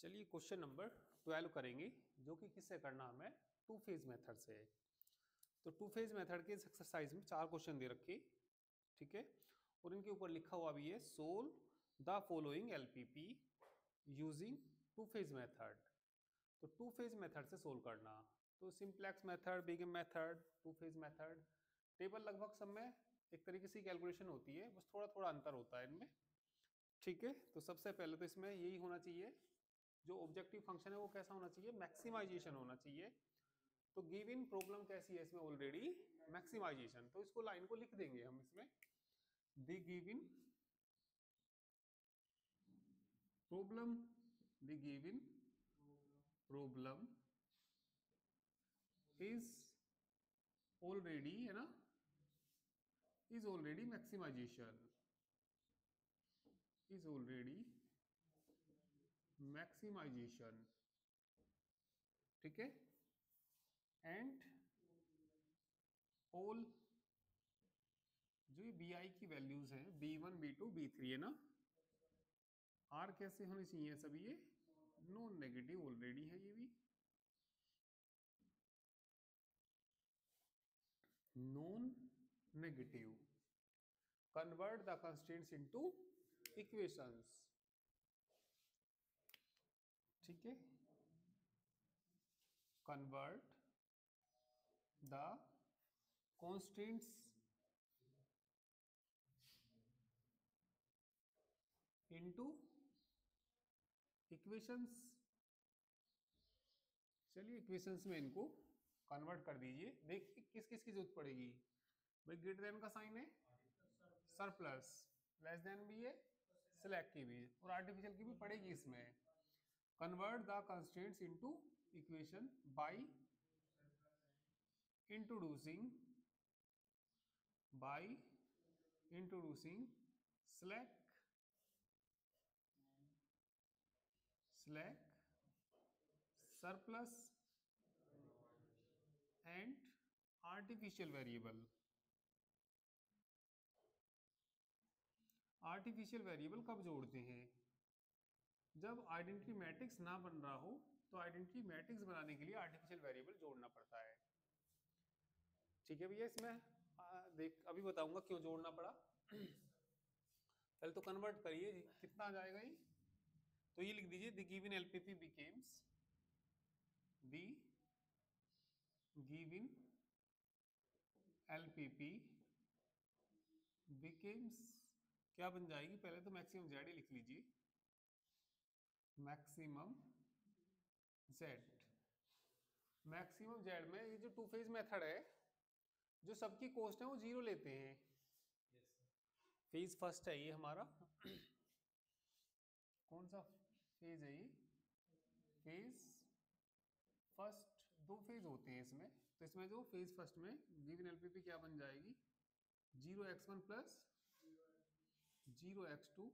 चलिए question number 12 करेंगे, जो कि किससे करना हमें टू फेज मेथड से है। तो टू फेज मेथड के इस एक्सरसाइज में 4 क्वेश्चन दे रखे, ठीक है, और इनके ऊपर लिखा हुआ भी है solve the following LPP using two phase method. तो टू फेज मेथड से सोल्व करना, तो simplex method, big method, two phase method, table लगभग सब में एक तरीके से कैलकुलेशन होती है, बस थोड़ा थोड़ा अंतर होता है इनमें, ठीक है। तो सबसे पहले तो इसमें यही होना चाहिए, जो ऑब्जेक्टिव फंक्शन है वो कैसा होना चाहिए, मैक्सिमाइजेशन होना चाहिए। तो गिवन प्रॉब्लम कैसी है इसमें, ऑलरेडी मैक्सिमाइजेशन। तो इसको लाइन को लिख देंगे हम इसमें, the given problem, the given problem is already, है ना, is already maximization, is already maximization, ठीक है। एंड ऑल जो ये बी आई की वैल्यूज हैं, B1 B2 B3 है ना, आर कैसे होनी चाहिए सभी, ये नॉन नेगेटिव ऑलरेडी है, ये भी non negative. Convert the constraints into equations, ठीक है। Convert the constraints into equations. चलिए इक्वेशंस में इनको कन्वर्ट कर दीजिए। देखिए किस किस की जरूरत पड़ेगी भाई, ग्रेटर देन का साइन है, सरप्लस, लेस देन भी है, स्लैक की भी, और आर्टिफिशियल की भी पड़ेगी इसमें। Convert the constraints into equation by introducing slack surplus and artificial variable. Artificial variable कब जोड़ते हैं, जब आइडेंटिटी मैट्रिक्स ना बन रहा हो, तो आइडेंटिटी मैट्रिक्स बनाने के लिए आर्टिफिशियल वेरिएबल जोड़ना पड़ता है, ठीक है भैया। इसमें देख अभी बताऊंगा क्यों जोड़ना पड़ा। पहले तो कन्वर्ट करिए, कितना आ जाएगा ये, तो ये लिख दीजिए, the given LPP becomes, the given LPP becomes, क्या बन जाएगी, पहले तो मैक्सिमम जेड ही लिख लीजिए, मैक्सिमम जेड। मैक्सिमम जेड में ये जो टू फेज मेथड है, जो सबकी कोस्ट है वो 0 लेते हैं। फेज फर्स्ट है ये हमारा, कौन सा फेज है ये, फेज फर्स्ट। 2 फेज होते हैं इसमें, तो इसमें जो फेज फर्स्ट में गिवन एलपीपी क्या बन जाएगी, 0x1 प्लस 0x2।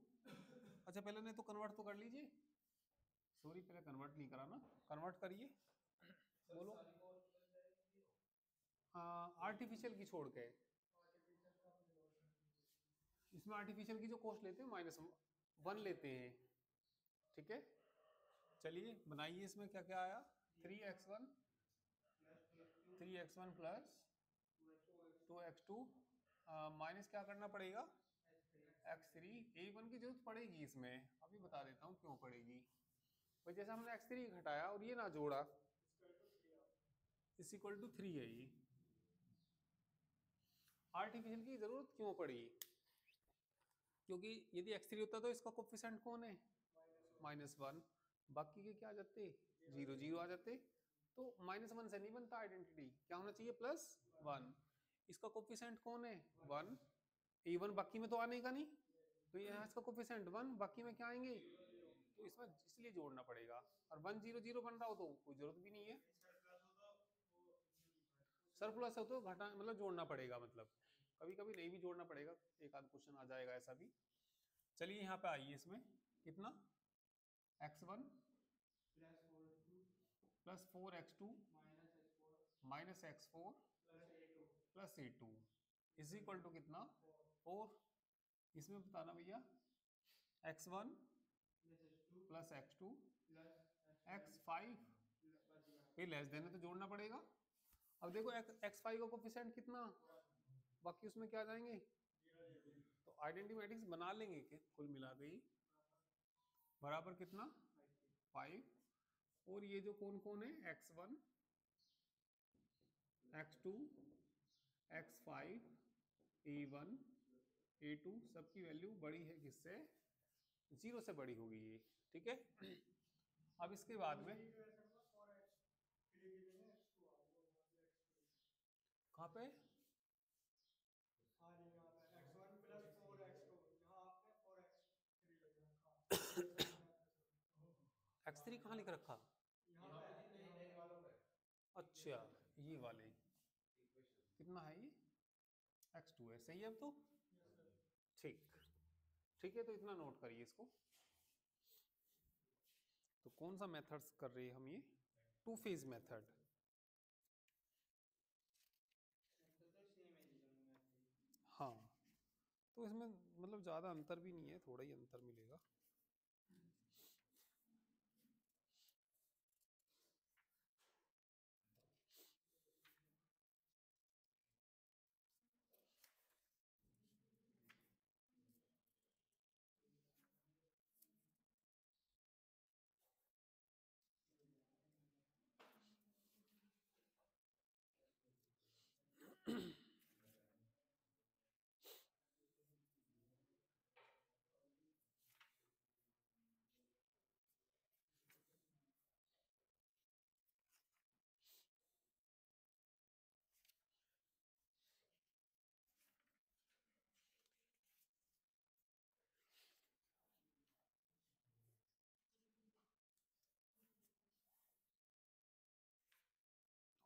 अच्छा पहले नहीं तो कन्वर्ट तो कर लीजिए, सॉरी पहले कन्वर्ट नहीं करा ना, कन्वर्ट करिए, बोलो। आर्टिफिशियल की छोड़ के, इसमें आर्टिफिशियल की जो कॉस्ट लेते हैं -1 लेते हैं, ठीक है। चलिए बनाइए, इसमें क्या क्या आया, 3x1 प्लस 2x2 माइनस क्या करना पड़ेगा, x3। a1 की जरूरत पड़ेगी इसमें, अभी बता देता हूँ क्यों पड़ेगी भाई। जैसे हमने x3 घटाया और ये ना जोड़ा, इस इक्वल टू 3 है ये। आर्टिफिशियल की जरूरत क्यों पड़ी, क्योंकि यदि x3 होता तो इसका कोफिशिएंट कौन है, -1, बाकी के क्या आ जाते, 0 0 आ जाते। तो -1 से नहीं बनता आइडेंटिटी, क्या होना चाहिए, +1। इसका कोफिशिएंट कौन है, 1, a1 बाकी में तो आने का नहीं, तो यहाँ इसका कोफिशिएंट 1, बाकी में क्या आएंगे, तो इसमें इसलिए जोड़ना पड़ेगा। और 1 0 0 बन रहा हो तो कोई जरूरत भी नहीं है, सरप्लस हो तो घटा मतलब जोड़ना पड़ेगा, मतलब कभी कभी नहीं भी जोड़ना पड़ेगा, एक आध क्वेश्चन आ जाएगा ऐसा भी। चलिए यहाँ पे आइए, इसमें कितना, x1 plus 4x2 minus x4 plus a2 is equal to कितना, 4। इसमें बताना भैया, x1 प्लस x2 x5, ये लेस देन है तो जोड़ना पड़ेगा। अब देखो x5 का कोफिशिएंट कितना, बाकी उसमें क्या आ जाएंगे, तो आइडेंटिटी मैट्रिक्स बना लेंगे कि कुल मिला के ही बराबर कितना 5। और ये जो कौन कौन है x1 x2 x5 a1 a2 सबकी वैल्यू बड़ी है किससे, 0 से बड़ी होगी ये, ठीक है। अब इसके बाद में कहाँ पे x3 कहाँ लिख रखा, अच्छा ये वाले कितना है ये x2 है, सही है। अब तो ठीक, ठीक है, तो इतना नोट करिए इसको। तो कौन सा मेथड्स कर रहे हैं हम, ये टू फेज मेथड। हाँ, तो इसमें मतलब ज़्यादा अंतर भी नहीं है, थोड़ा ही अंतर मिलेगा।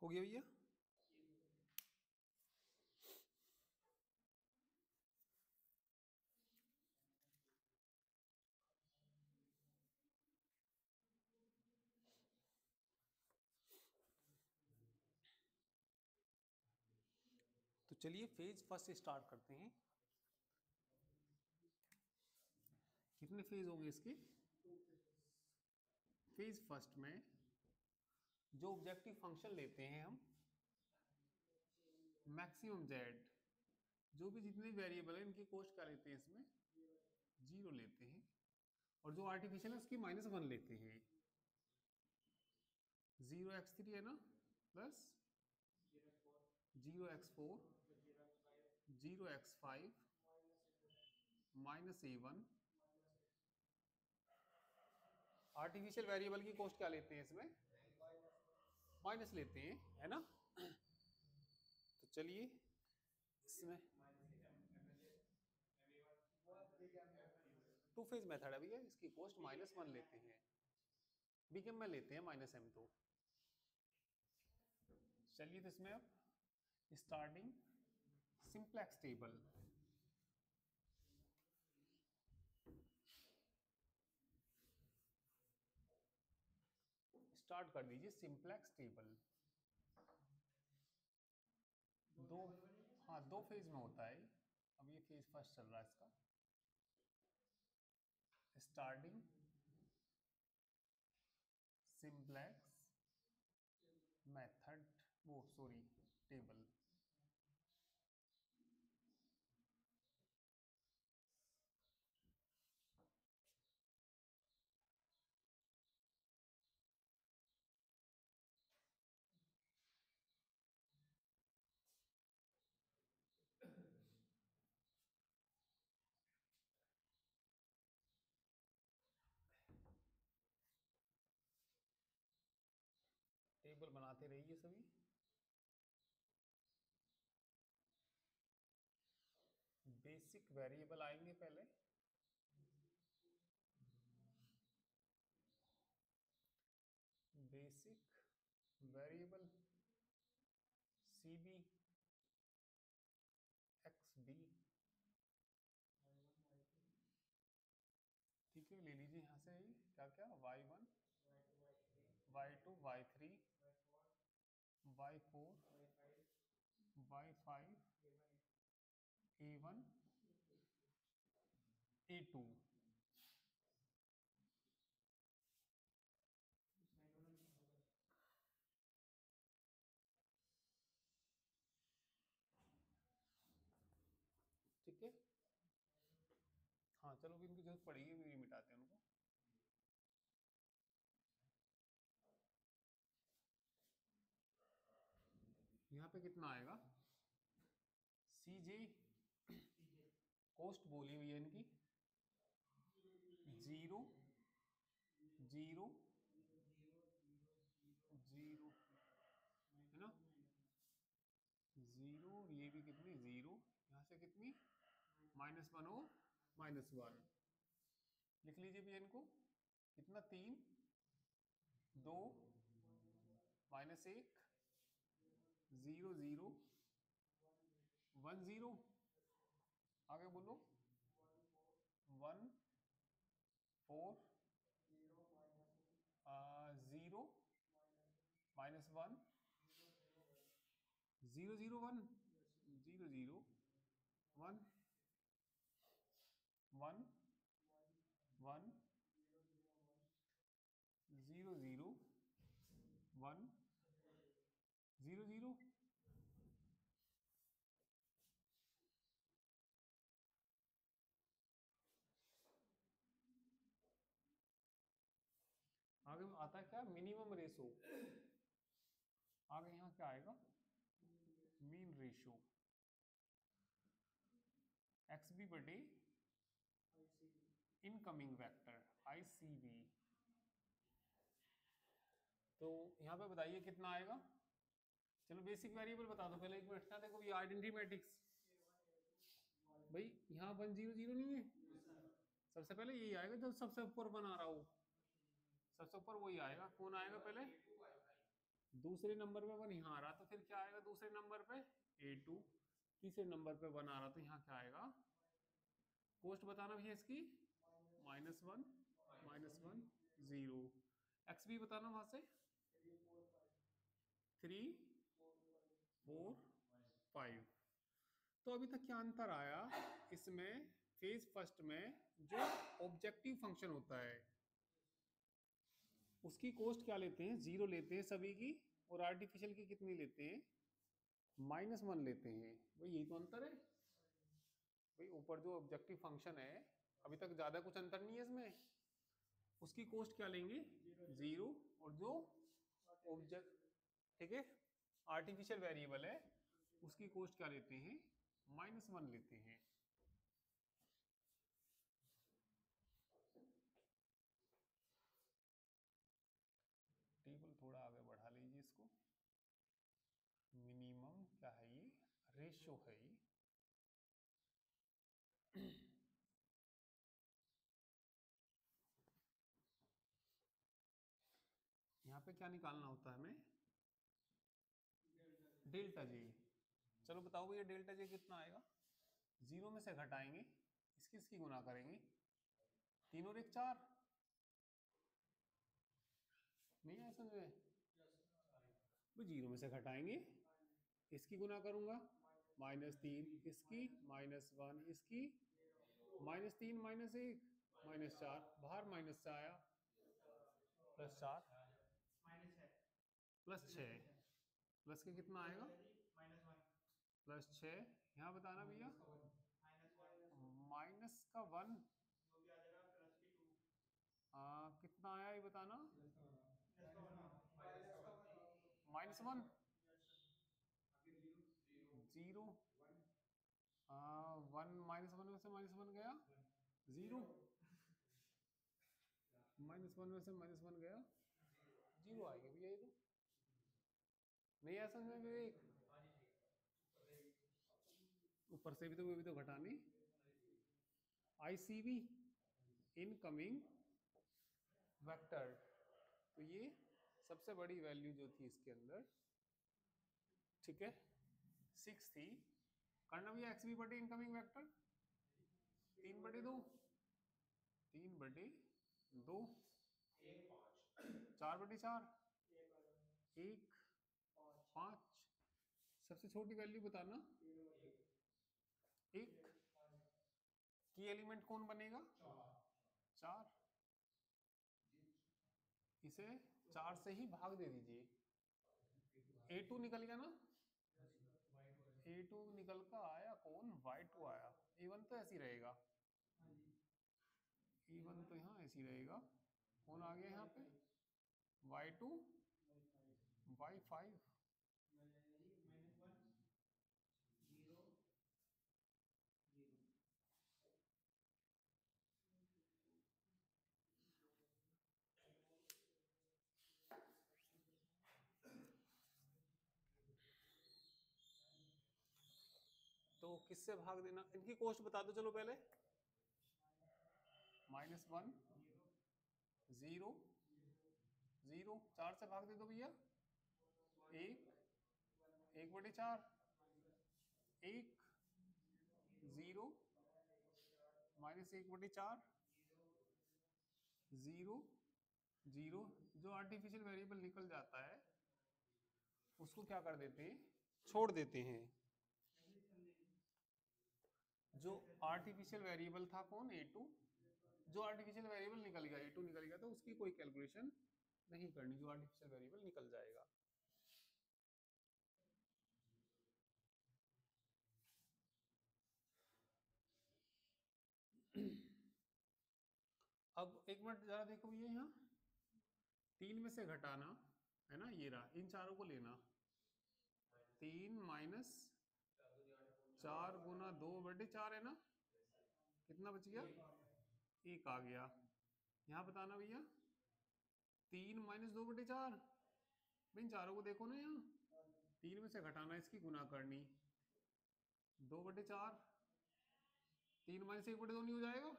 हो गया भैया। तो चलिए फेज फर्स्ट से स्टार्ट करते हैं। कितने फेज होंगे इसके, फेज फर्स्ट में जो ऑब्जेक्टिव फंक्शन लेते हैं हम, मैक्सिमम जेड, जो भी जितने वेरिएबल है इनकी कॉस्ट क्या लेते हैं इसमें, 0 लेते हैं। और जो आर्टिफिशियल है उसकी -1 लेते हैं। 0x3 है ना, plus 0x4 0x5 -a1। Artificial variable की कॉस्ट क्या लेते हैं इसमें, माइनस लेते हैं, है ना। तो चलिए इसमें टू फेज मेथड है भैया, इसकी कॉस्ट -1 लेते हैं, बिगम में लेते हैं -m। तो चलिए, तो इसमें अब स्टार्टिंग सिंपलेक्स टेबल, स्टार्ट कर दीजिए सिंपलेक्स टेबल। दो, हाँ 2 फेज में होता है। अब ये फेज फर्स्ट चल रहा है इसका, स्टार्टिंग सिंपलेक्स मेथड, वो सॉरी टेबल। टेबल बनाते रहिए सभी। बेसिक वेरिएबल आएंगे पहले, बेसिक वेरिएबल cb xb, ठीक है, ले लीजिए यहाँ से ही क्या क्या, y1 y2 y3 y4 y5 a1 a2। चलो भी इनकी जरूरत पड़ेगी, भी मिटाते हैं उनको। यहाँ पे कितना आएगा, सी जे कोस्ट बोली हुई है इनकी 0 0 0 है ना, 0, ये भी कितनी 0, यहाँ से कितनी -1 और -1, लिख लीजिए भी इनको कितना 3 2 -1 0 0 1 0, आगे बोलो 1 4 0 -1 0 0 1 0 0 1 1 1 0 0 1 0 0। आगे आता है क्या, मिनिमम रेशो, आगे यहाँ क्या आएगा, मीन रेशो, XB बटे इनकमिंग वेक्टर ICV। तो यहाँ पे बताइए कितना आएगा, चलो बेसिक वेरिएबल बता दो पहले, एक मिनट ना, देखो ये आइडेंटिटी मैट्रिक्स, भाई यहाँ 1 0 0 नहीं है, सबसे पहले यही आएगा जो सबसे ऊपर बना रहा हो, सबसे ऊपर वही आएगा, कौन आएगा पहले, दूसरे नंबर पे 1 यहाँ आ रहा, तो फिर क्या आएगा दूसरे नंबर पे A2, तीसरे नंबर पे 1 आ रहा, तो यहाँ क्या आएगा, कोस्ट बताना भैया इसकी -1 -1 0, XB बताना वहां से 3 4 5। तो अभी तक क्या अंतर आया इसमें, फेज फर्स्ट में जो ऑब्जेक्टिव फंक्शन होता है उसकी कोस्ट क्या लेते हैं, 0 लेते हैं सभी की, और आर्टिफिशियल की कितनी लेते हैं, -1 लेते हैं, भाई यही तो अंतर है। भाई ऊपर जो ऑब्जेक्टिव फंक्शन है अभी तक ज्यादा कुछ अंतर नहीं है इसमें, उसकी कोस्ट क्या लेंगे 0, और जो ऑब्जेक्ट, ठीक है, आर्टिफिशियल वेरिएबल है उसकी कोस्ट क्या लेते हैं, -1 लेते हैं। टेबल थोड़ा आगे बढ़ा लीजिए इसको, मिनिमम क्या है ये, रेशियो है ये यहाँ पे क्या निकालना होता है हमें, डेल्टा जी। चलो बताओ भैया डेल्टा जी कितना आएगा, 0 में से घटाएंगे, इसकी गुना करेंगे, 3 और 1 4, नहीं है समझ में, वो 0 में से घटाएंगे, इसकी गुना करूंगा -3 इसकी, -1 इसकी, -3 -1 -4, बाहर माइनस से आया, +4 +6, प्लस के कितना आएगा +6, यहाँ बताना भैया माइनस का 1, कितना आया ये बताना, -1 0, 1 -1 में से -1 गया 0, -1 में से -1 गया 0 आएगा भैया, ये तो नहीं है समझ में विवेक, ऊपर से भी तो वो भी तो घटाने, ICV इनकमिंग वेक्टर, तो ये सबसे बड़ी वैल्यू जो थी इसके अंदर, ठीक है 6 थी, करना भैया XB बटे इनकमिंग वेक्टर 3/2, 3/2, 4/4, 1 5, सबसे छोटी वैल्यू बताना 1, की एलिमेंट कौन बनेगा 4, इसे 4 से ही भाग दे दीजिए, A2 निकल गया ना, A2 निकल का आया कौन, Y2 आया, A1 तो ऐसे ही रहेगा, y1 तो यहाँ ऐसे ही रहेगा, कौन आ गया यहाँ पे y2 y5, तो किससे भाग देना, इनकी कोष्ट बता दो चलो पहले, -1 0 0, 4 से भाग दे दो भैया, 1 1/4, 1 0 -1/4, 0 0, जो आर्टिफिशियल वेरिएबल निकल जाता है उसको क्या कर देते हैं, छोड़ देते हैं। जो आर्टिफिशियल वेरिएबल था कौन, a2, जो आर्टिफिशियल वेरिएबल निकल गया, a2 निकल गया, तो उसकी कोई कैलकुलेशन नहीं करनी, जो आर्टिफिशियल वेरिएबल निकल जाएगा। अब एक मिनट जरा देखो ये यहाँ 3 में से घटाना है ना, ये रहा, इन चारों को लेना, 3 - 4 गुना 2/4 है ना, कितना बच गया, 1 आ गया। यहाँ बताना भैया 3 - 2/4, इन चारों को देखो ना, यहाँ 3 में से घटाना, इसकी गुना करनी, 2/4, 3 - 1/2 नहीं हो जाएगा,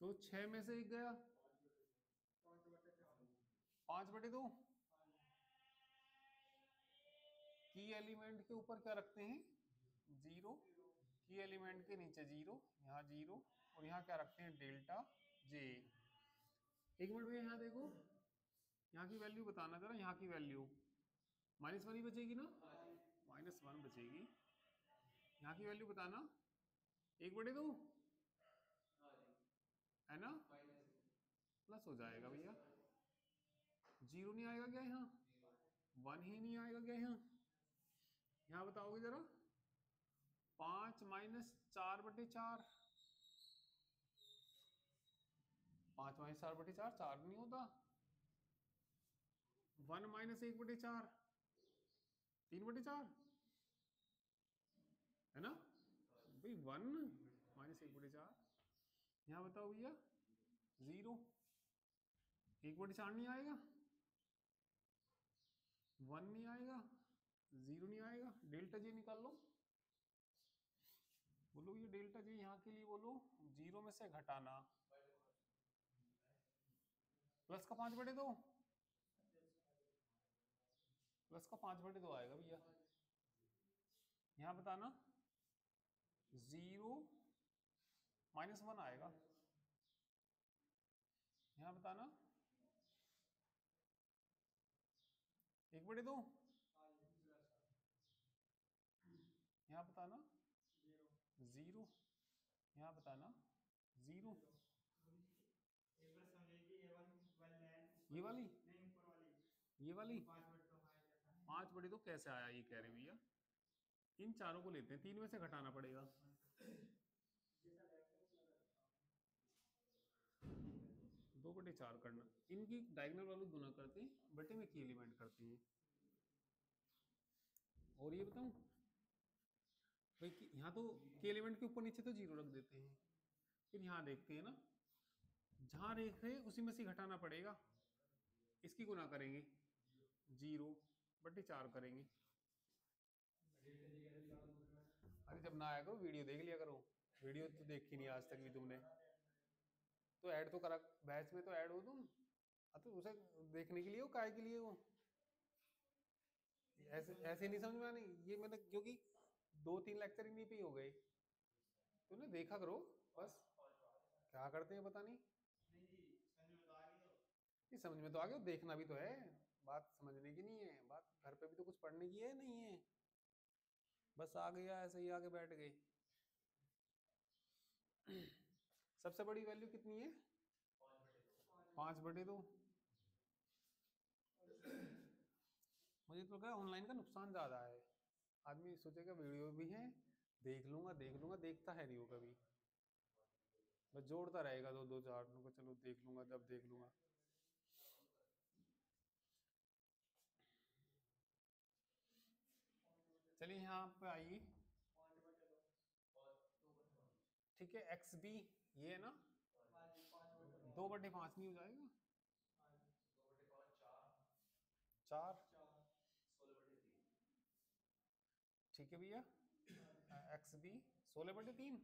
तो 6 में से 1 गया, 5/2। की एलिमेंट के ऊपर क्या रखते हैं, 0, की एलिमेंट के नीचे 0, यहाँ 0, और यहाँ क्या रखते हैं, डेल्टा जे। एक मिनट भैया यहाँ देखो, यहाँ की वैल्यू बताना जरा, यहाँ की वैल्यू -1 ही बचेगी ना, -1 बचेगी। यहाँ की वैल्यू बताना, 1/2 है ना, प्लस हो जाएगा भैया, 0 नहीं आएगा क्या, यहाँ 1 ही नहीं आएगा क्या, यहाँ बताओगे जरा, 5 - 4/4, 5 - 4/4 4 नहीं होता, 1 - 1/4 3/4 है ना भाई, 1 - 1/4। यहाँ बताओ भैया 0, 1/4 नहीं आएगा, 1 नहीं आएगा, 0 नहीं आएगा, डेल्टा जी निकाल लो, बोलो ये डेल्टा जी यहाँ के लिए बोलो, 0 में से घटाना, प्लस का 5/2, प्लस का 5/2 आएगा भैया। यहाँ बताना 0 - 1 आएगा, यहाँ बताना 1/2, यहाँ बताना 0, यहाँ बताना 0, ये वाली, ये वाली 5/2 कैसे आया, ये कह रहे भैया, इन चारों को लेते हैं, 3 में से घटाना पड़ेगा, 2/4 करना, इनकी डायगोनल वालों गुना करते हैं, बटे में की एलिमेंट करते हैं। और ये बताऊं भाई, यहाँ तो के एलिमेंट के ऊपर नीचे तो 0 रख देते हैं, फिर यहाँ देखते हैं ना, जहां रेख है उसी में से घटाना पड़ेगा, इसकी गुना करेंगे, 0/4 करेंगे। अरे जब ना आया करो वीडियो देख लिया करो, वीडियो तो देखी नहीं आज तक भी तुमने, तो ऐड तो करा, बैच में तो ऐड हो तुम, तो उसे देखने के लिए हो, काय के लिए हो, ऐसे ऐसे नहीं समझ में आनी, ये मैंने क्योंकि 2-3 लेक्चर इन्हीं पे ही हो गए, तूने देखा करो बस, क्या करते हैं पता नहीं, ये समझ में तो आ गया, देखना भी तो है, बात समझने की नहीं है, बात घर पे भी तो कुछ पढ़ने की है, नहीं है बस आ गया ऐसे ही आके बैठ गए। सबसे बड़ी वैल्यू कितनी है, 5/2। मुझे तो क्या ऑनलाइन का नुकसान ज्यादा है, आदमी सोचेगा वीडियो भी है, देख लूंगा, देखता है नहीं वो कभी, बस जोड़ता रहेगा दो दो चार को, चलो देख लूंगा जब देख लूंगा। चलिए यहाँ पे आइए, ठीक है, एक्स बी ये है ना, 2/5 नहीं हो जाएगा? 4, ठीक है भैया, एक्स बी 16/3,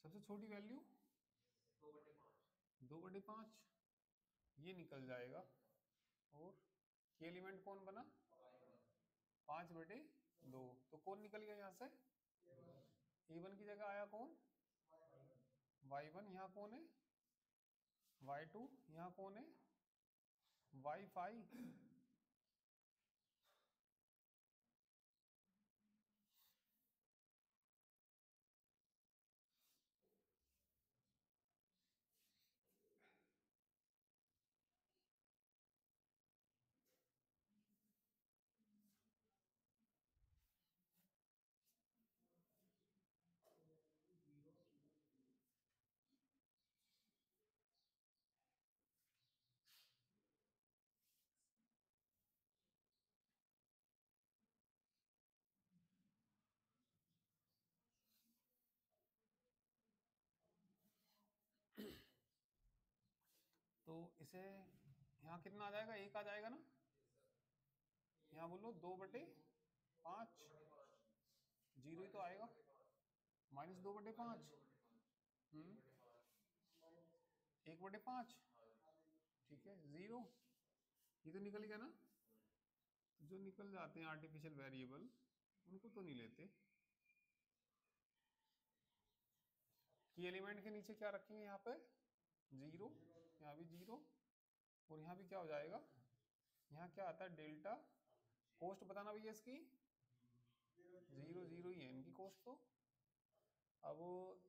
सबसे छोटी वैल्यू 2/5, ये निकल जाएगा। और ये एलिमेंट कौन बना? 5/2। तो कौन निकल गया यहाँ से? A1 की जगह आया कौन? Y1। यहाँ कौन है? Y2। यहाँ कौन है? Y5। तो इसे यहाँ कितना आ जाएगा? 1 आ जाएगा ना? यहाँ बोलो 2/5, 0 ही तो आएगा, -2/5। 1/5, ठीक है, 0। ये तो निकल गया ना? जो निकल जाते हैं आर्टिफिशियल वेरिएबल उनको तो नहीं लेते। की एलिमेंट के नीचे क्या रखेंगे? यहाँ पे 0, यहाँ भी 0, और यहाँ भी क्या हो जाएगा? यहाँ क्या आता है? डेल्टा कोस्ट बताना भैया इसकी, 0 0 ही है इनकी कोस्ट। तो अब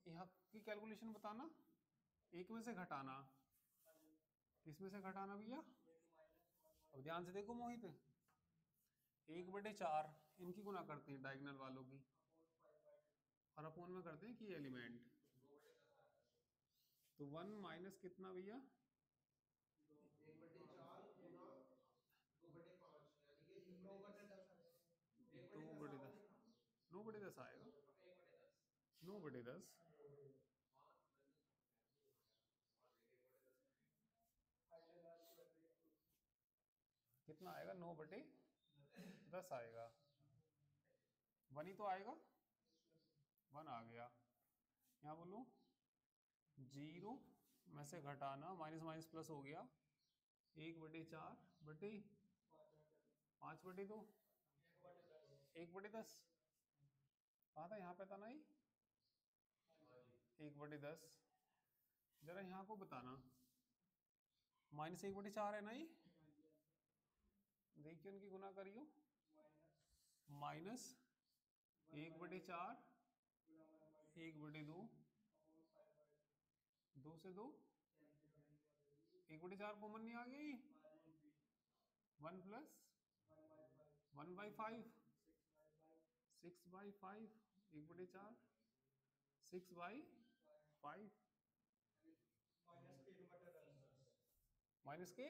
यहाँ की कैलकुलेशन बताना, एक में से घटाना, किसमें से घटाना भैया? अब ध्यान से देखो मोहित, 1/4 इनकी गुना करते हैं डायगोनल वालों की, और अपोन में करते हैं की एलिमेंट। तो 1 माइनस कितना भैया? 2/10, 9/10 आएगा, 9/10। कितना आएगा? 9/10 आएगा। 1 ही तो आएगा, 1 आ गया। यहाँ बोलो 0 में से घटाना, माइनस माइनस प्लस हो गया, 1/4/5/2, 1/10। कहाँ था? यहाँ पे था ना ही, 1/10। जरा यहाँ को बताना, -1/4 है ना ही, देखिए उनकी गुना करियो, -1/4, 1/2, 2 से 2, 1/4 कॉमन नहीं आ गई, 1 प्लस 1/5, 6/5, 1/4, 6/5, माइनस के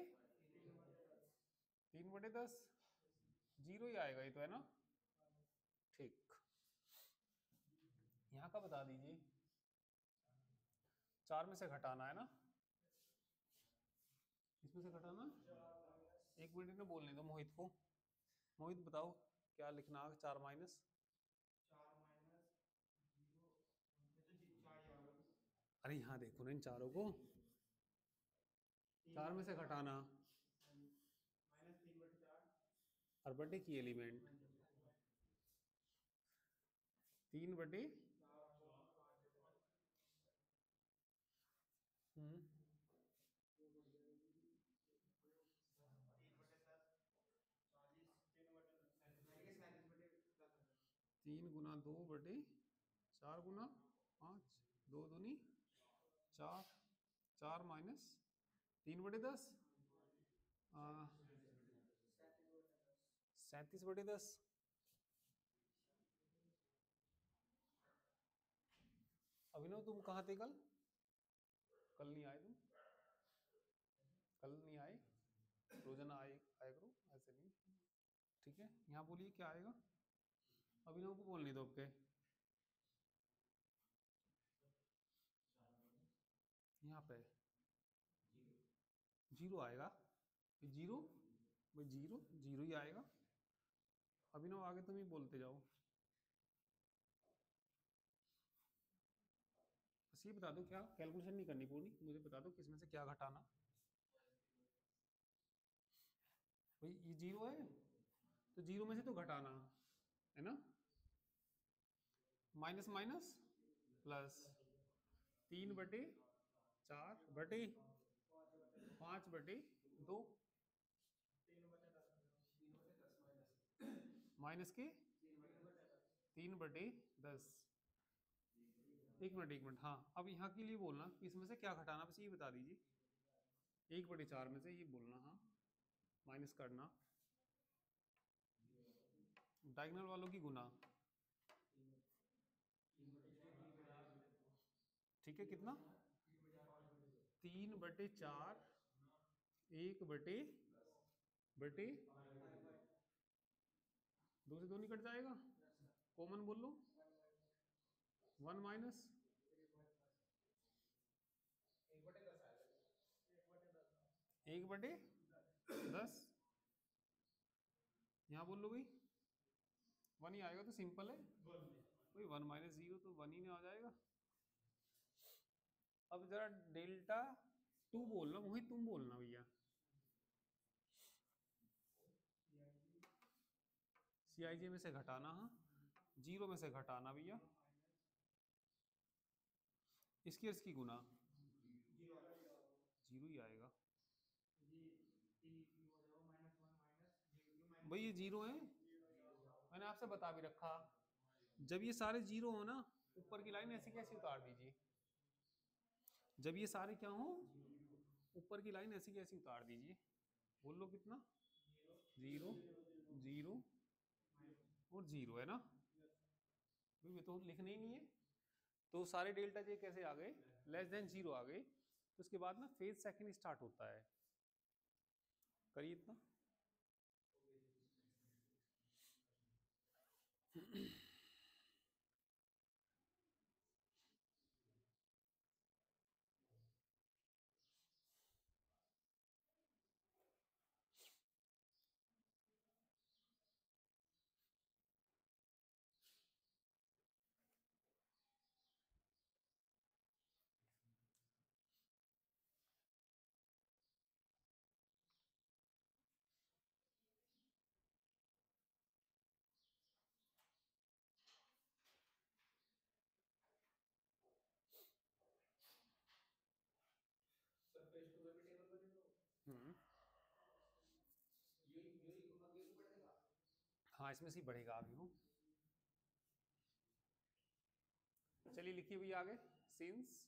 3/10, 0 ही आएगा ये तो, है ना? ठीक, यहाँ का बता दीजिए, 4 में से घटाना है ना, इसमें से घटाना, 1 मिनट में बोलने दो मोहित को। मोहित बताओ क्या लिखना है? 4 माइनस, अरे यहाँ देखो ना इन चारों को, 4 में से घटाना, और बटे की एलिमेंट 3/, हम्म, 3 × 2/4 2 दूनी 4, 4 माइनस 3/10, 37/10। अभिनव तुम कहाँ थे कल? कल नहीं आए तुम? कल नहीं आए? रोजाना आए आया करो, ऐसे नहीं। ठीक है, यहाँ बोलिए क्या आएगा? अभिनव को बोलने दो आपके। यहाँ पे जीरो आएगा। जीरो, भाई जीरो जीरो ही आएगा। अभिनव आगे तुम ही बोलते जाओ। बस ये बता दो, क्या कैलकुलेशन नहीं करनी पूरी, मुझे बता दो किसमें से क्या घटाना। भाई ये जीरो है तो जीरो में से तो घटाना है ना। माइनस माइनस प्लस, 3/4/5/2, माइनस के 3/10। एक मिनट, हाँ अब यहाँ के लिए बोलना कि इसमें से क्या घटाना, बस ये बता दीजिए। 1/4 में से ये बोलना, हाँ माइनस करना, डायगोनल वालों की गुना। ठीक है, कितना? 3/4, 1/बटे 2 से 2 नहीं कट जाएगा, कॉमन बोल लो। 1 माइनस 1/10, यहाँ बोल लो भाई 1 ही आएगा तो सिंपल है भाई, 1 - 0 तो 1 ही में आ जाएगा। अब जरा डेल्टा 2 बोलना, वही तुम बोलना भैया। CIJ में से घटाना, हाँ जीरो में से घटाना भैया, इसकी गुना, जीरो ही आएगा भाई, ये जीरो है, मैंने आपसे बता भी रखा। जब ये सारे जीरो हो ना, ऊपर की लाइन ऐसी कैसी उतार दीजिए। जब ये सारे क्या हो, ऊपर की लाइन ऐसी कैसी उतार दीजिए। बोल लो कितना? जीरो, जीरो और जीरो है ना भाई, ये तो लिखने ही नहीं है। तो सारे डेल्टा जे कैसे आ गए? लेस देन जीरो आ गए। तो उसके बाद ना फेज सेकंड स्टार्ट होता है। करिए इतना। हम्म, हाँ इसमें से ही बढ़ेगा आगे वो। चलिए लिखिए भैया आगे। सिंस,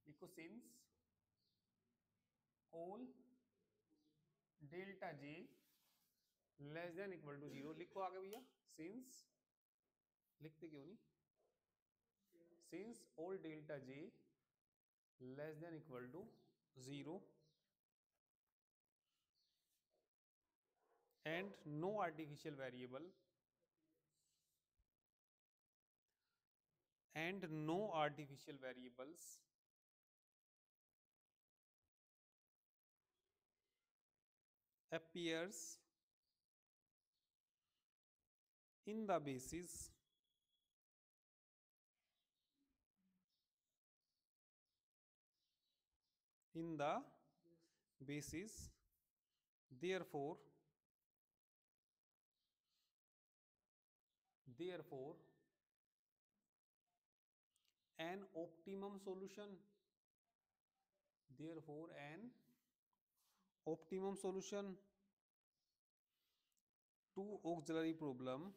लिखो since all delta J less than equal to zero. लिखो आगे भैया। सिंस, लिखते क्यों नहीं? Since all delta J less than equal to zero and no artificial variable and no artificial variables appears in the basis in the basis, therefore an optimum solution, therefore an optimum solution to auxiliary problem,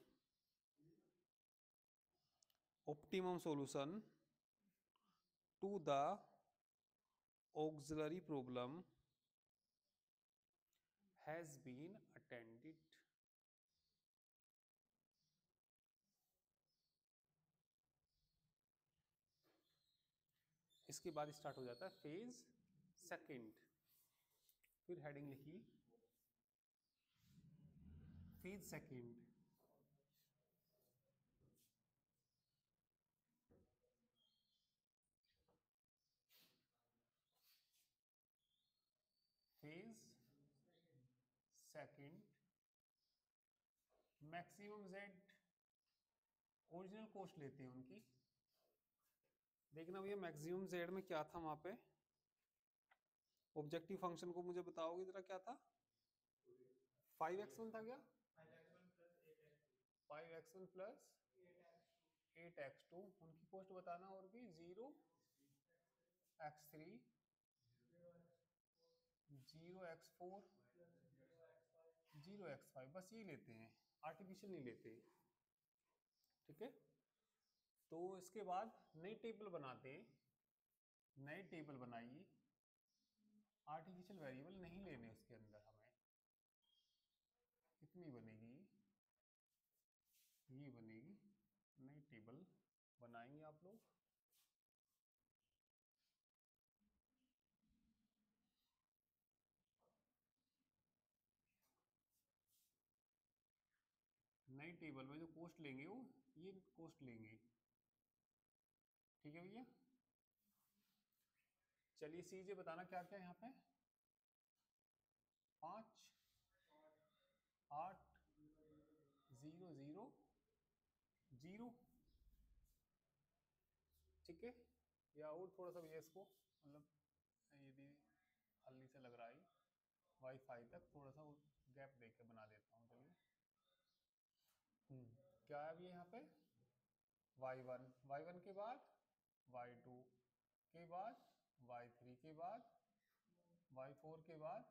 optimum solution to the auxiliary problem has been attended. इसके बाद start हो जाता है phase second. फिर heading लिखी phase second. Phase second maximum Z original cost लेते हैं उनकी। देखना भैया मैक्सिमम जेड में क्या था वहां पे, ऑब्जेक्टिव फंक्शन को मुझे बताओगे जरा क्या था। 5x1 था क्या, 5x1 प्लस 8x2 उनकी कॉस्ट बताना, और की 0x3 0x4 0x5 बस ये लेते हैं, आर्टिफिशियल नहीं लेते। ठीक है, तो इसके बाद नई टेबल बनाते हैं। नई टेबल बनाइए, आर्टिफिशियल वेरिएबल नहीं लेने उसके अंदर, हमें कितनी बनेगी, ये बनेगी। नई टेबल बनाएंगे आप लोग। नई टेबल में जो कॉस्ट लेंगे वो ये कॉस्ट लेंगे। ठीक है भैया, चलिए सीजे बताना क्या क्या यहाँ पे। 5 8 0 0 0। ठीक है, या और थोड़ा सा भैया इसको मतलब यदि हल्दी से लग रहा है वाईफाई तक थोड़ा सा गैप देके बना देता हूँ। चलिए क्या है अभी यहाँ पे, y1 के बाद y2 के बाद y3 के बाद y4 के बाद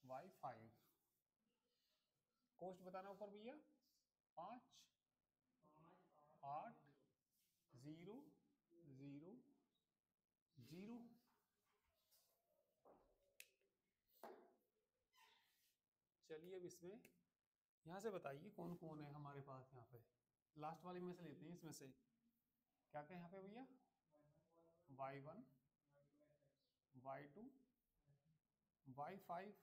y5। कॉस्ट बताना ऊपर भैया 5 8 0 0 0। चलिए अब इसमें यहाँ से बताइए कौन कौन है हमारे पास। यहाँ पे लास्ट वाले में से लेते हैं, इसमें से क्या क्या यहाँ पे भैया, y1 y2 y5।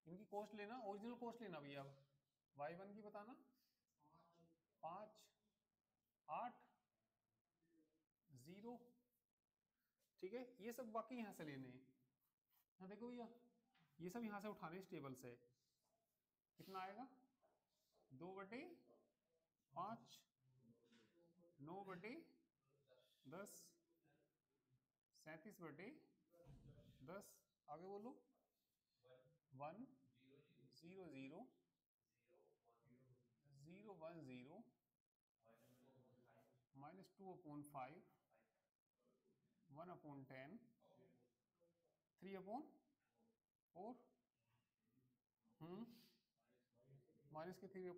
इनकी कॉस्ट लेना, ओरिजिनल कॉस्ट लेना भैया। y1 की बताना 5 8 0। ठीक है, ये सब बाकी यहाँ से लेने हैं। यहाँ देखो भैया ये सब यहाँ से उठाने इस टेबल से। कितना आएगा 2/5 9/10 37/10। आगे बोलो 1 0 0 0 1 0 -2/5 1/10 3/4। माइनस के 3/है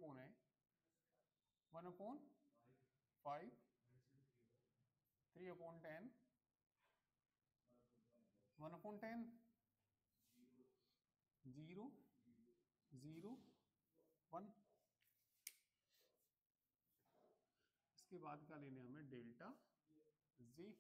1/5 3/10 1/10 0 0 1। इसके बाद क्या लेने हमें, डेल्टा जी।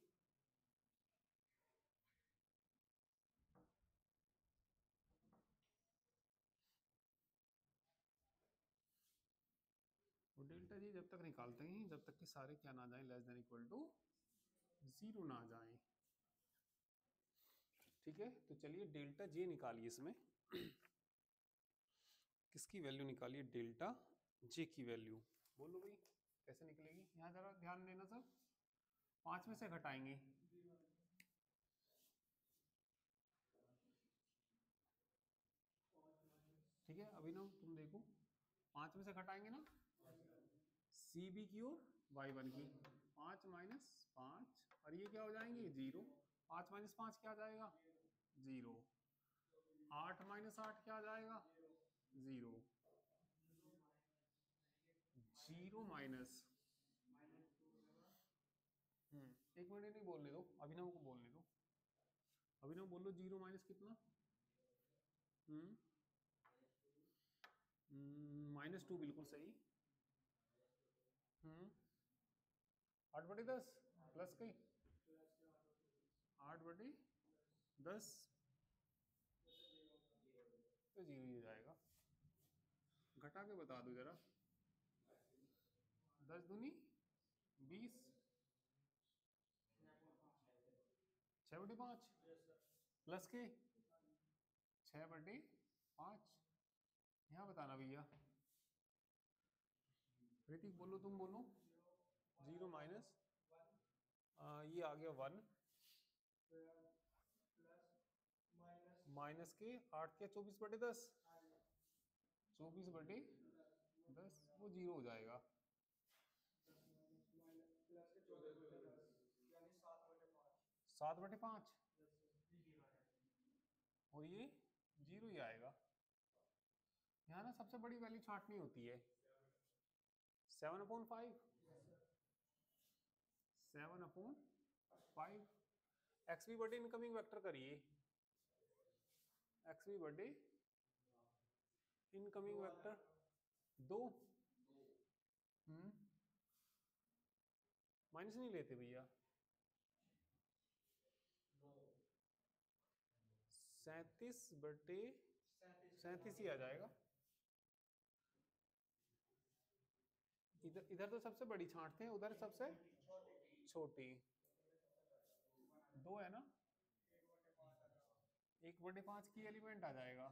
और डेल्टा जी जब तक निकालते हैं जब तक कि सारे क्या ना जाए, लेस देन इक्वल टू 0 ना जाए। ठीक है, तो चलिए डेल्टा जे निकालिए इसमें। किसकी वैल्यू निकालिए, डेल्टा जे की वैल्यू। बोलो भाई कैसे निकलेगी। यहाँ जरा ध्यान देना सब, 5 में से घटाएंगे। ठीक है अभिनव तुम देखो, 5 में से घटाएंगे ना, सी बी की और y1 की। 5 - 5 और ये क्या हो जाएंगे 0। 5 - 5 क्या आ जाएगा 0। 8 - 8 क्या आ जाएगा 0। 0 माइनस 1 मिनट नहीं बोलने दो, अभिनव को बोलने दो। अभिनव बोलो 0 माइनस कितना, -2 बिल्कुल सही। 8/10 प्लस कहीं 8/10 तो 0 ही हो जाएगा। घटा के बता दो जरा। 10 दूनी 20, 6/5 प्लस के 6/5। यहाँ बताना भैया। ऋतिक बोलो, तुम बोलो। 0 माइनस ये आ गया 1 माइनस के 8 के 24/10, 24/10 वो 0 हो जाएगा। 7/5 और ये 0 ही आएगा। यहाँ ना सबसे बड़ी वैल्यू छांटनी होती है। 7/5 7/5 एक्स बी बटे इनकमिंग वेक्टर करिए। एक्स बी बटे इनकमिंग वेक्टर 2। माइनस नहीं लेते भैया। 37/37 ही आ जाएगा। इधर तो सबसे बड़ी छांटते हैं, उधर सबसे छोटी। 2 है ना, 1/5 की एलिमेंट आ जाएगा।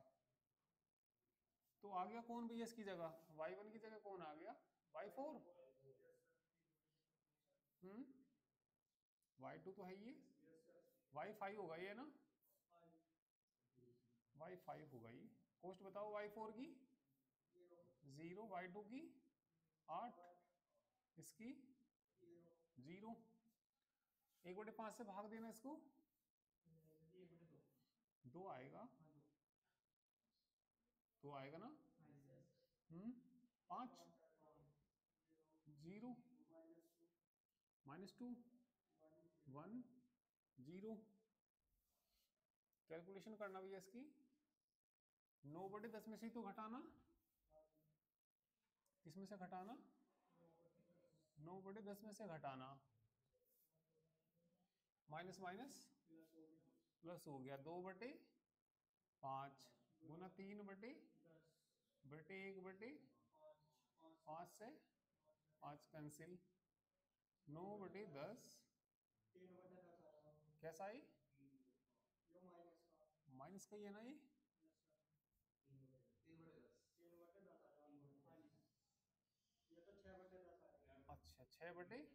तो आ गया कौन भैया इसकी जगह? y1 की जगह कौन आ गया? y4। y2 तो है ये, y5 होगा ये ना, y5 होगा ये। कोस्ट बताओ y4 की 0, y2 की 8, इसकी 0। 1/5 से भाग देना इसको, 2 आएगा। तो आएगा ना। 5 0 -2 1 0। कैलकुलेशन करना भैया इसकी। 9/10 में से ही तो घटाना। किसमें से घटाना? 9/10 में से घटाना। माइनस माइनस प्लस हो गया। 2/5 गुना 3/1/5 से 5 कैंसिल। 9/10 कैसा है? माइनस का ही है ना ये। अच्छा 6/10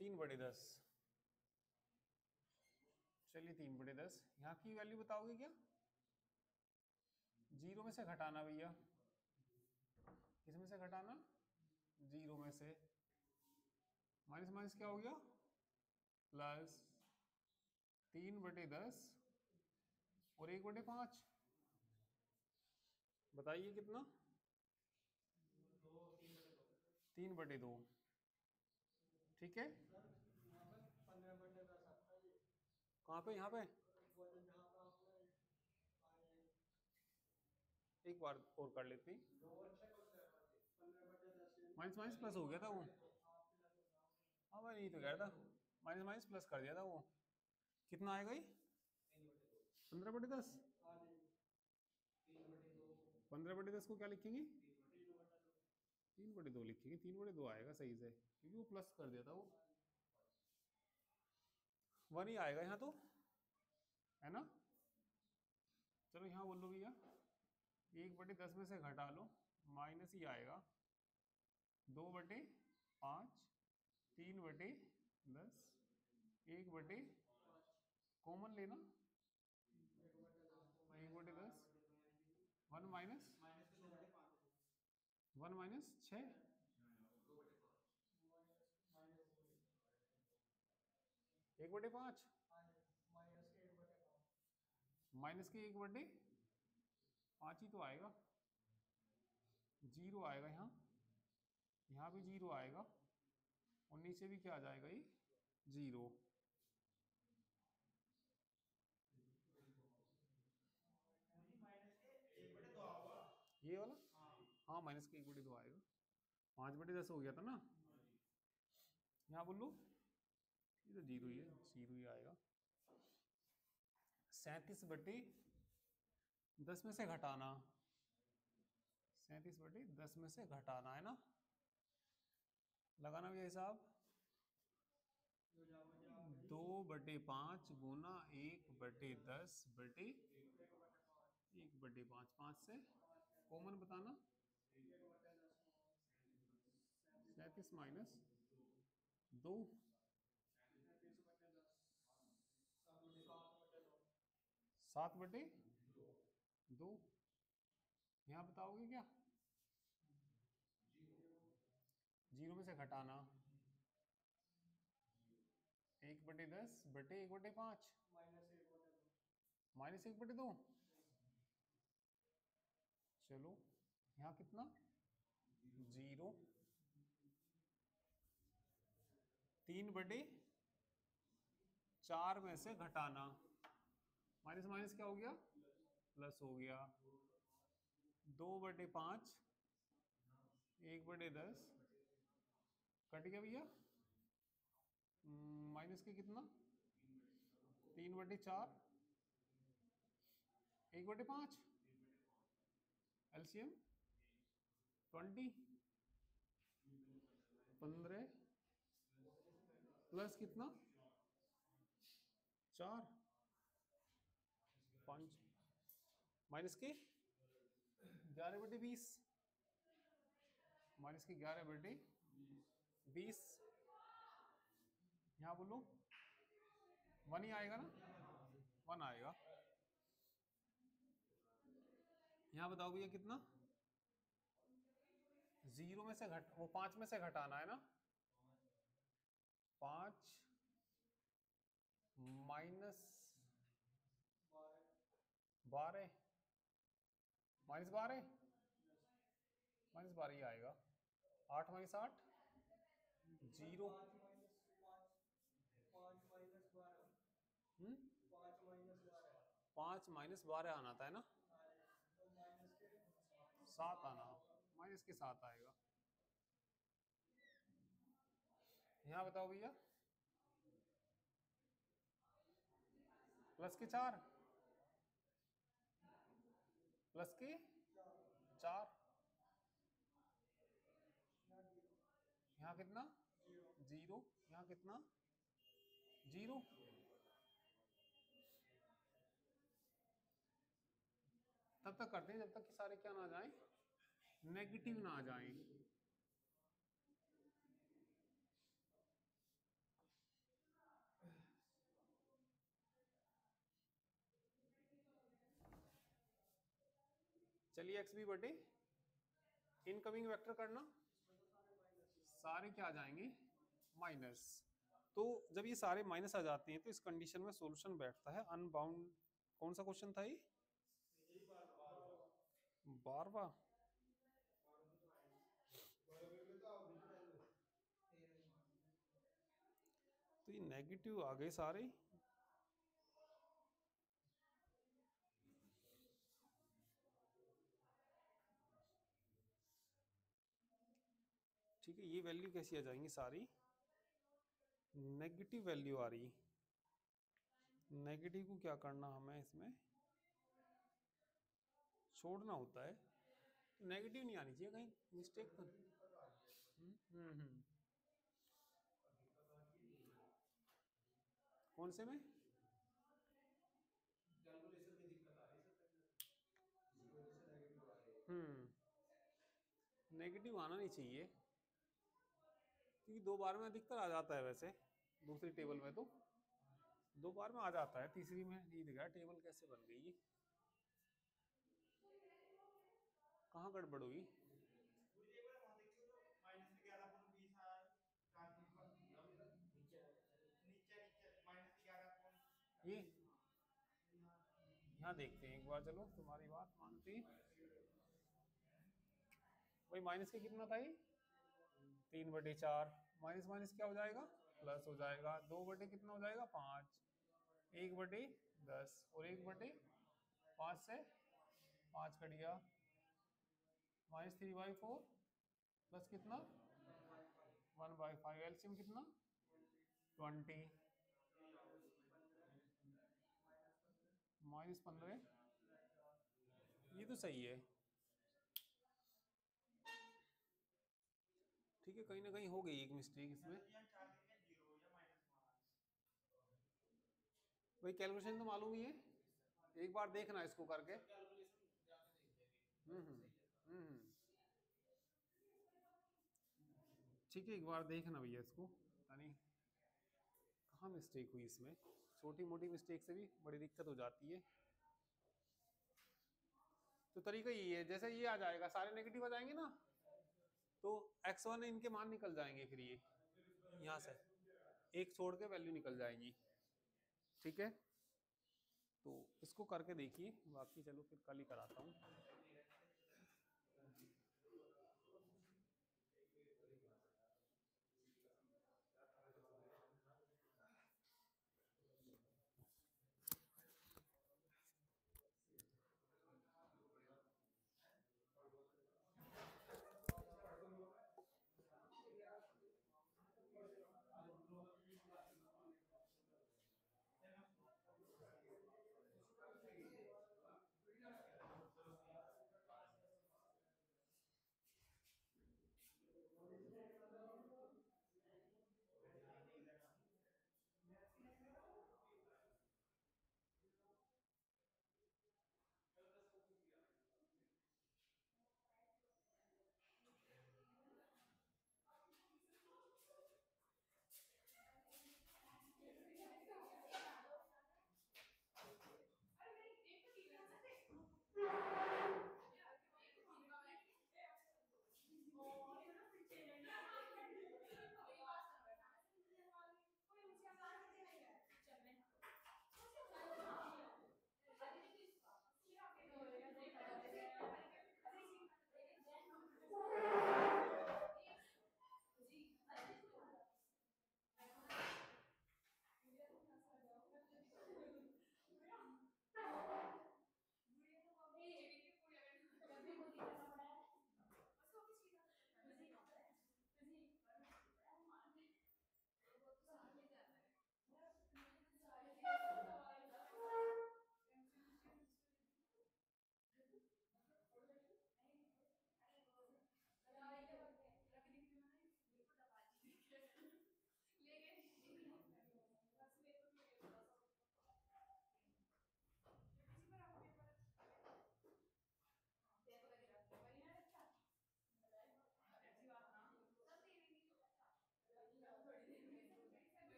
3/10। चलिए 3/10। यहाँ की वैल्यू बताओगे क्या? 0 में से घटाना भैया। किसमें से घटाना? 0 में से। माइनस माइनस क्या हो गया? प्लस 3/10 और 1/5। बताइए कितना? 3/2। ठीक है। कहाँ पे? यहाँ पे एक बार और कर लेते हैं। माइनस माइनस प्लस हो गया था वो। हाँ मैं नहीं तो कह रहा था, माइनस माइनस प्लस कर दिया था वो। कितना आएगा ये? 15/10। 15/10 को क्या लिखेंगे? 3/2 लिखेंगे। 3/2 आएगा सही से, क्योंकि वो प्लस कर दिया था वो। 1 ही आएगा यहाँ तो, है ना। चलो यहाँ बोल लो भैया। 1/10 में से घटा लो, माइनस ही आएगा। 2/5 3/10 1/, कॉमन लेना। 1/10 1 माइनस 1 माइनस 6 1/5 माइनस के 1/5 ही तो आएगा। 0 आएगा यहाँ, यहाँ भी 0 आएगा और नीचे भी क्या आ जाएगा? ये 0। ये वाला हाँ माइनस के 1/2 आएगा। 5/10 हो गया था ना। यहाँ बोलो, ये तो जीरो ही है, जीरो ही आएगा। 37/10 में से घटाना, 37/10 में से घटाना है ना, लगाना भैया हिसाब। 2/5 गुना 1/10/1/5, 5 से कॉमन बताना, 37 माइनस 2, 7/2। यहाँ बताओगे क्या, जीरो में से घटाना, 1/10/1/5 माइनस 1/2। चलो यहाँ कितना, 0। 3/4 में से घटाना, माइनस माइनस क्या हो गया, प्लस हो गया। 2/5 1/10 कट गया भैया, माइनस के कितना, 3/4 1/5, एलसीएम 20, 15 प्लस कितना, 4, 5 माइनस के 11/20, माइनस के 11/20। यहाँ बोलो 1 ही आएगा ना, 1 आएगा। यहाँ बताओ भैया कितना, 0 में से वो 5 में से घटाना है ना, 5 माइनस 12 माइनस 12 ही आएगा। 8 माइनस 8 0, 5 माइनस 12 आना था है ना, 7 आना, माइनस के 7 आएगा। यहाँ बताओ भैया, प्लस के 4, प्लस के 4, यहाँ कितना, 0, यहाँ कितना, 0। तब तक करते हैं जब तक कि सारे क्या ना आ जाएं, नेगेटिव ना आ जाएं। चलिए एक्स बी बटे इनकमिंग वेक्टर करना, सारे क्या आ जाएंगे, माइनस। तो जब ये सारे माइनस आ जाते हैं तो इस कंडीशन में सॉल्यूशन बैठता है अनबाउंड। कौन सा क्वेश्चन था ये, 12वां। तो ये नेगेटिव आ गए सारे, ठीक है। ये वैल्यू कैसी आ जाएंगी, सारी नेगेटिव वैल्यू आ रही। नेगेटिव को क्या करना, हमें इसमें छोड़ना होता है, तो नेगेटिव नहीं आनी चाहिए, कहीं मिस्टेक कर। कौन से में, नेगेटिव आना नहीं चाहिए, क्योंकि 2 बार में अधिकतर आ जाता है। वैसे दूसरी टेबल में तो 2 बार में आ जाता है, तीसरी में नहीं दिखा टेबल कैसे बन गई, कहाँ गड़बड़ हुई। ये यहाँ देखते हैं एक बार, चलो तुम्हारी बात मानती। भाई माइनस के कितना था ये, 3/4, माइनस माइनस क्या हो जाएगा, प्लस हो जाएगा। 2 बटे कितना हो जाएगा, 5, 1/10 और 1/5 से 5 कट गया, -3/4 प्लस कितना, 1/5। एलसीएम कितना, 20 -15, ये तो सही है। ठीक है, कहीं ना कहीं हो गई एक मिस्टेक इसमें। भाई कैलकुलेशन तो मालूम ही है, एक बार देखना इसको करके। हम्म। ठीक है, एक बार देखना भैया इसको, यानी कहाँ मिस्टेक हुई इसमें। छोटी मोटी मिस्टेक से भी बड़ी दिक्कत हो जाती है। तो तरीका यही है, जैसे ये आ जाएगा, सारे नेगेटिव आ जाएंगे ना, तो x1 इनके मान निकल जाएंगे, फिर ये यहाँ से एक छोड़ के वैल्यू निकल जाएगी। ठीक है, तो इसको करके देखिए, बाकी चलो फिर कल ही कराता हूँ।